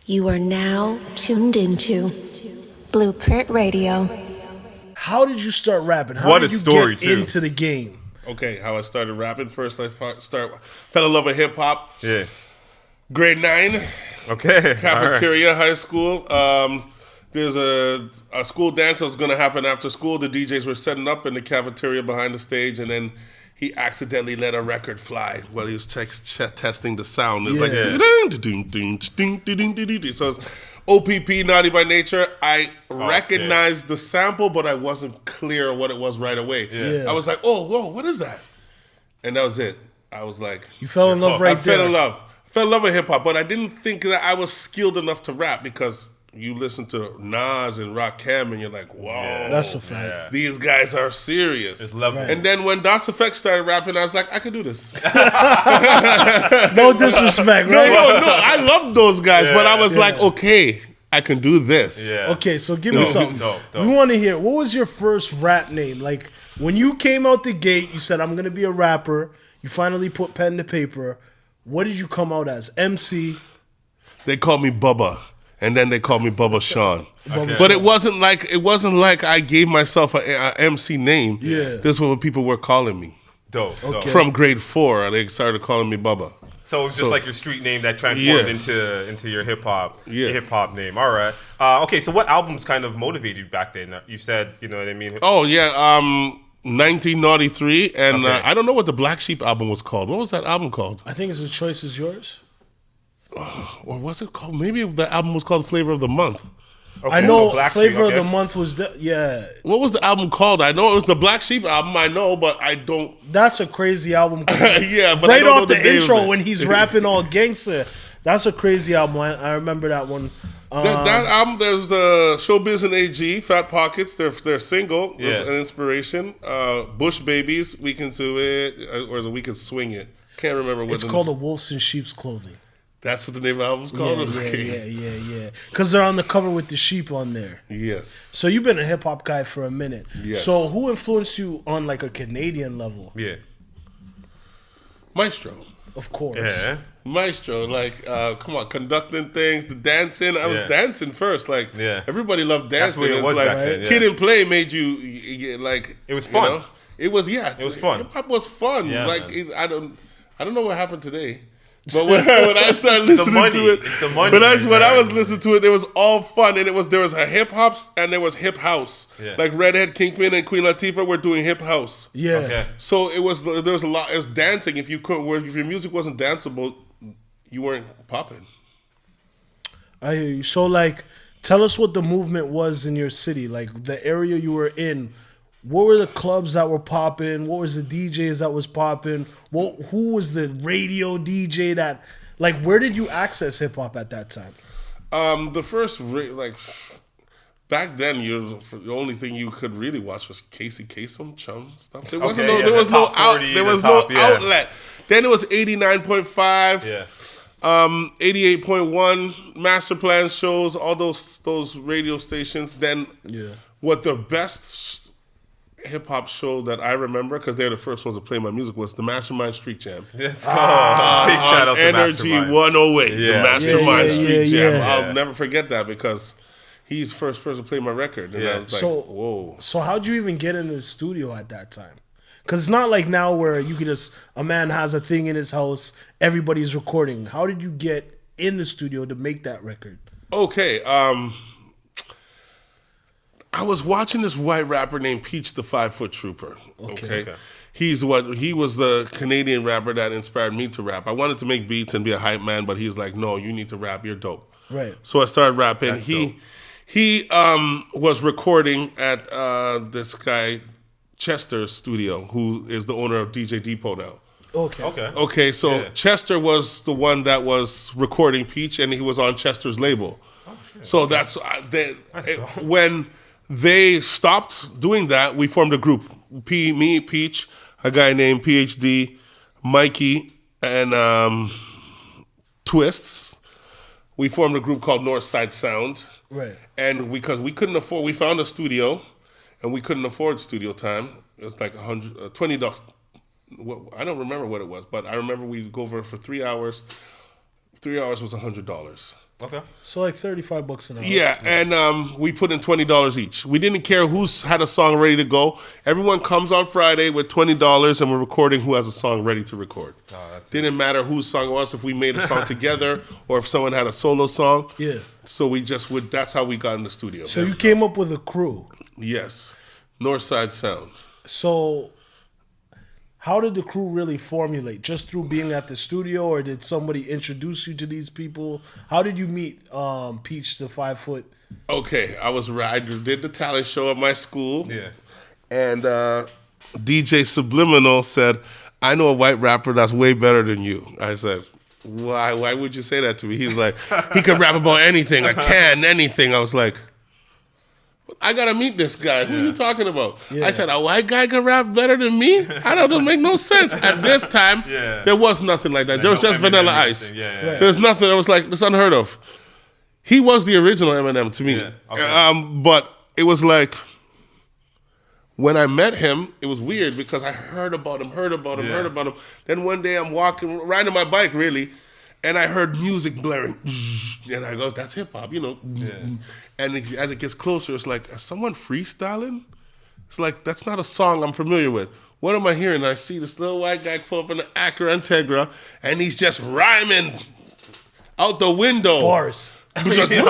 You are now tuned into Blueprint Radio. How did you start rapping? How What did a you story, get too. into the game? Okay, how I started rapping. First, I fell in love with hip hop. Yeah. Grade 9, Okay. cafeteria, high school. There's a school dance that was going to happen after school. The DJs were setting up in the cafeteria behind the stage, and then he accidentally let a record fly while he was testing the sound. It's like, so it's OPP, Naughty by Nature. I recognized the sample, but I wasn't clear what it was right away. Yeah. I was like, oh, whoa, what is that? And that was it. I was like, You fell in love right I there. fell in love. I fell in love with hip hop, but I didn't think that I was skilled enough to rap because you listen to Nas and Rakim and you're like, whoa. That's a fact. These guys are serious. It's level. And then when Das Effect started rapping, I was like, I could do this. No disrespect, No, right? I loved those guys, but I was Yeah. like, okay, I can do this. Yeah. Okay, so give me something. No. We want to hear, what was your first rap name? Like, when you came out the gate, you said, I'm going to be a rapper. You finally put pen to paper. What did you come out as? MC? They called me Bubba, and then they called me Bubba Sean. Okay. But it wasn't like I gave myself a MC name. Yeah. This is what people were calling me. Dope. Okay. From grade 4, they started calling me Bubba. So it's just So- like your street name that transformed Yeah. into your hip hop name. All right. Okay. So what albums kind of motivated you back then? You said, you know what I mean? Oh yeah, 1993, and Okay. I don't know what the Black Sheep album was called. What was that album called? I think it's The Choice Is Yours. Or was it called? Maybe the album was called Flavor of the Month. Okay, I know so Black Flavor Sheep, of okay. the Month was, yeah. What was the album called? I know it was the Black Sheep album. I know, but I don't. That's a crazy album. 'Cause Yeah, but I right don't know off the the name of intro it. when he's rapping all gangster. That's a crazy album. I remember that one. That album, there's the Showbiz and AG, Fat Pockets, their single, was Yeah. an inspiration. Bush Babies, We Can Do It, or is it We Can Swing It? Can't remember what It's called A Wolves in Sheep's Clothing. That's what the name of the album's called? Yeah. Because they're on the cover with the sheep on there. Yes. So you've been a hip hop guy for a minute. Yes. So who influenced you on like a Canadian level? Yeah. Maestro. Of course. Yeah. Maestro, like, come on, conducting things, the dancing. I was Yeah. dancing first. Like, Yeah. everybody loved That's dancing. what it It's was like, back then, yeah. Kid and Play made you, like, It was you fun. know? It was, yeah. It was fun. Hip hop was fun. Yeah, like, man. I don't know what happened today. But when I started listening money. to it, It's the money, when I man. was listening to it, it was all fun, and there was a hip hop and there was hip house. Yeah. Like Redhead Kingpin and Queen Latifah were doing hip house. Yeah. Okay. So there was a lot. It was dancing. If your music wasn't danceable, you weren't popping. I hear you. So like, tell us what the movement was in your city. Like the area you were in. What were the clubs that were popping? What was the DJs that was popping? Who was the radio DJ that? Like, where did you access hip hop at that time? The first back then, the only thing you could really watch was Casey Kasem, Chum stuff. There wasn't Okay, yeah, there was the no top out 40, there the was top, no yeah. outlet. Then it was 89.5. Yeah. 88.1 Master Plan shows, all those radio stations. Then what the best hip hop show that I remember, because they're the first ones to play my music, was the Mastermind Street Jam. Let's go. Big shout out to Energy Mastermind. 108, Yeah. the Mastermind Yeah, Street Jam. yeah. I'll never forget that because he's the first person to play my record. And I was like, So- whoa. So how'd you even get into the studio at that time? Because it's not like now where you could just, a man has a thing in his house, everybody's recording. How did you get in the studio to make that record? Okay, I was watching this white rapper named Peach the 5-Foot Trooper. Okay. He was the Canadian rapper that inspired me to rap. I wanted to make beats and be a hype man, but he was like, no, you need to rap, you're dope. Right. So I started rapping. That's dope. He was recording at this guy Chester's studio, who is the owner of DJ Depot now. Okay. Okay, so Yeah. Chester was the one that was recording Peach, and he was on Chester's label. So that's when they stopped doing that, we formed a group. Me, Peach, a guy named PhD, Mikey, and Twists. We formed a group called Northside Sound. Right. And because we couldn't afford, we found a studio, and we couldn't afford studio time. It was like $20. I don't remember what it was, but I remember we'd go over for 3 hours. 3 hours was $100. Okay. So like $35 an hour. Yeah, and we put in $20 each. We didn't care who's had a song ready to go. Everyone comes on Friday with $20, and we're recording who has a song ready to record. Didn't matter whose song it was, if we made a song together or if someone had a solo song. Yeah. So we just would. That's how we got in the studio. So you came up with a crew. Yes, Northside Sound. So how did the crew really formulate? Just through being at the studio, or did somebody introduce you to these people? How did you meet Peach, the 5 foot? Okay, I did the talent show at my school. Yeah. And DJ Subliminal said, I know a white rapper that's way better than you. I said, why? Why would you say that to me? He's like, he can rap about anything. I can, anything. I was like, I got to meet this guy. Who are you talking about? Yeah. I said, a white guy can rap better than me? I don't know, make no sense. At this time, there was nothing like that. There was just Vanilla Ice. There's nothing. It was like, it's unheard of. He was the original Eminem to me. Yeah. Okay. But it was like, when I met him, it was weird because I heard about him. Then one day I'm riding my bike really, and I heard music blaring. And I go, that's hip hop, you know. Yeah. And as it gets closer, it's like, is someone freestyling? It's like, that's not a song I'm familiar with. What am I hearing? I see this little white guy pull up in the Acura Integra, and he's just rhyming out the window. Bars. Just, and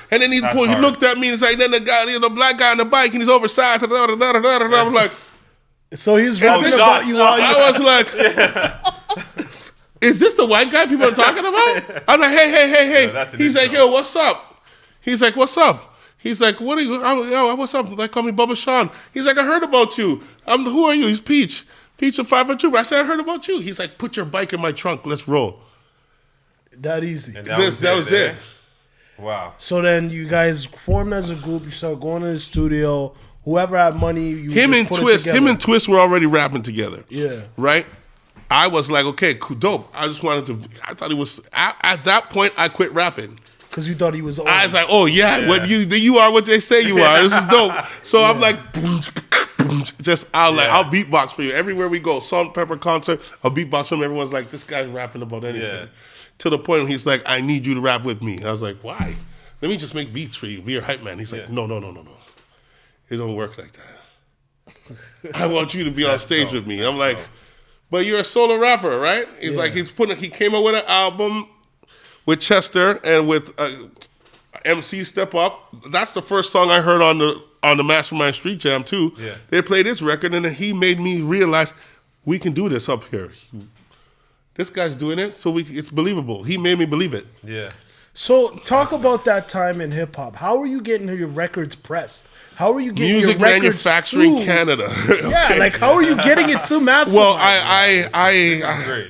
then he looked at me and said, then the black guy on the bike, and he's oversized. I was like, So he's rapping about you while you... I was like, is this the white guy people are talking about? I was like, hey. Yeah, He's like, yo, what's up? He's like, what's up? He's like, what are you? Yo, what's up? They call me Bubba Sean. He's like, I heard about you. Who are you? He's Peach. Peach of 502. I said, I heard about you. He's like, put your bike in my trunk. Let's roll. That easy. And That was it. Wow. So then you guys formed as a group. You started going to the studio. Whoever had money, you Him just and put it Twist. together. Him and Twist were already rapping together. Yeah. Right? I was like, okay, cool, dope. I just wanted to. I thought he was. At that point, I quit rapping. Because you thought he was old. I was like, oh yeah, what you are what they say you are. This is dope. So I'm like, I'll beatbox for you everywhere we go. Salt and Pepper concert, I'll beatbox for him. Everyone's like, this guy's rapping about anything. Yeah. To the point where he's like, I need you to rap with me. I was like, why? Let me just make beats for you. Be your hype man. He's like, no. It don't work like that. I want you to be on stage with me. I'm like, but you're a solo rapper, right? He's like, he came up with an album with Chester and with MC Step Up. That's the first song I heard on the Mastermind Street Jam too. Yeah. They played his record, and then he made me realize we can do this up here. This guy's doing it, so it's believable. He made me believe it. Yeah. So talk about that time in hip hop. How are you getting your records pressed? How are you getting Music your records manufacturing to Canada. Yeah, like how are you getting it to mass? Well,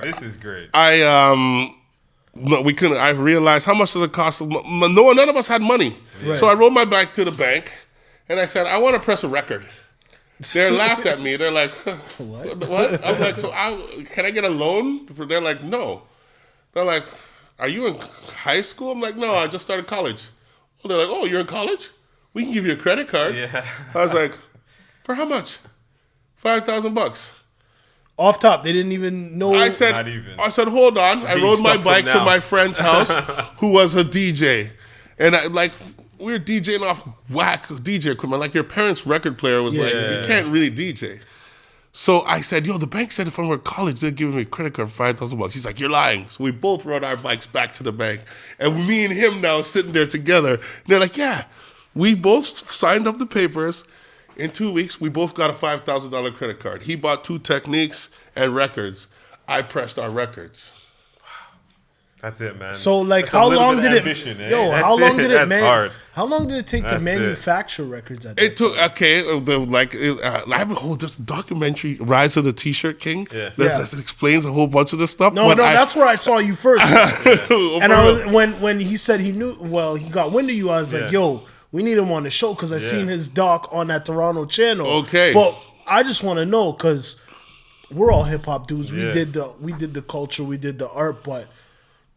This is great. No, we couldn't. I realized how much does it cost? None of us had money, so I rolled my bike to the bank, and I said, "I want to press a record." They laughed at me. They're like, "What?" I'm like, "So can I get a loan?" They're like, "No." They're like, "Are you in high school?" I'm like, "No, I just started college." Well, they're like, "Oh, you're in college? We can give you a credit card." Yeah. I was like, "For how much?" $5,000. Off top, they didn't even know. I said, Not even. hold on. I rode my stuck from bike to now. my friend's house, who was a DJ, and we were DJing off whack DJ equipment. Like your parents' record player was like, you can't really DJ. So I said, yo, the bank said if I were in college, they'd give me a credit card for $5,000. He's like, you're lying. So we both rode our bikes back to the bank, and me and him now sitting there together. And they're like, yeah, we both signed up the papers. In 2 weeks, we both got a $5,000 credit card. He bought 2 Techniques and records. I pressed our records. That's it, man. So like, That's a how little long bit did of it? ambition, eh? Yo, That's how long did it? That's hard. How long did it take to That's it. manufacture records? At that It took time? I have a whole this documentary, Rise of the T-Shirt King, Yeah. that explains a whole bunch of this stuff. No, that's where I saw you first. And I was, was when he said he knew, well, he got wind of you. I was like, Yeah. yo, we need him on the show because I seen his doc on that Toronto channel. Okay. But I just want to know because we're all hip hop dudes. Yeah. We did the culture, we did the art, but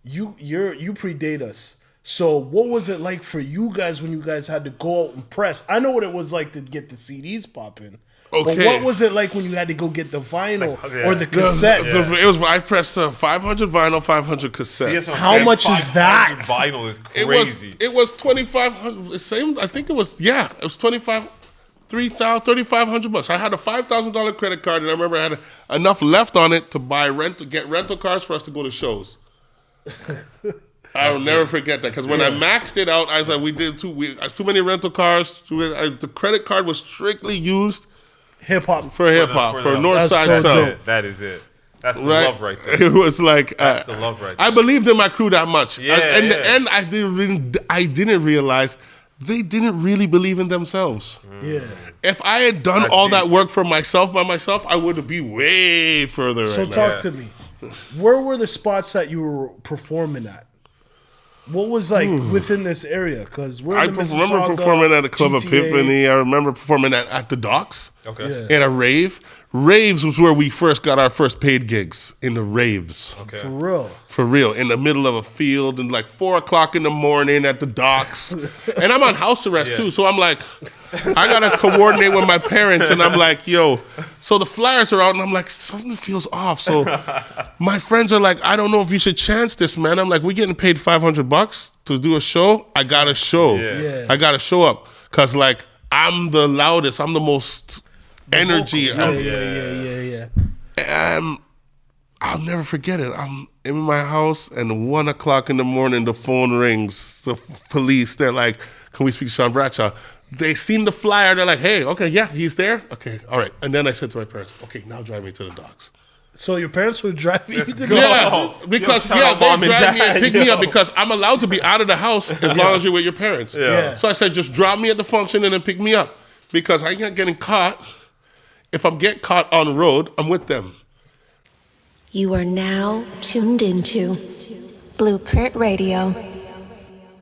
you predate us. So what was it like for you guys when you guys had to go out and press? I know what it was like to get the CDs popping, But Okay. what was it like when you had to go get the vinyl yeah. or the cassette? I pressed 500 vinyl, 500 cassettes. CS on How Fam much is 500 that? Vinyl is crazy. It was 2,500. Same. I think it was. Yeah, it was 3,500 bucks. I had a $5,000 credit card, and I remember I had enough left on it to get rental cars for us to go to shows. I will never forget that because when I maxed it out, I was like, we did too many rental cars. The credit card was strictly used Hip hop. for hip hop, for Northside so Sound. dope. That is it. That's the Right? love right there. It was like That's the love right there. I believed in my crew that much. Yeah, In the yeah. end, I didn't realize they didn't really believe in themselves. Yeah. If I had done That's all deep. that work for myself by myself, I would be way further So right now. talk to me. Where were the spots that you were performing at? What was like within this area? Because we're I in the remember Mississauga, performing at the Club GTA. Epiphany. I remember performing at the Docks. Okay. Yeah. In a rave. Raves was where we first got our first paid gigs, in the raves. Okay. For real. For real, in the middle of a field and like 4 o'clock in the morning at the docks. And I'm on house arrest too, so I'm like, I gotta coordinate with my parents, and I'm like, yo, so the flyers are out, and I'm like, something feels off. So my friends are like, I don't know if you should chance this, man. I'm like, we getting paid $500 to do a show? I gotta show. Yeah. I gotta show up. Cause like, I'm the loudest, I'm the most energy. Yeah. I'll never forget it. I'm in my house, and 1 o'clock in the morning, the phone rings. The police, they're like, can we speak to Sean Bradshaw? They seen the flyer. They're like, hey, okay, yeah, he's there. Okay, all right. And then I said to my parents, okay, now drive me to the docks. So your parents were driving you to go. the Yes, because Yo, shout out they mom and drive me and dad, pick me yo. up because I'm allowed to be out of the house as long as you're with your parents. Yeah. So I said, just drop me at the function and then pick me up because I'm not getting caught. If I'm get caught on the road, I'm with them. You are now tuned into Blueprint Radio.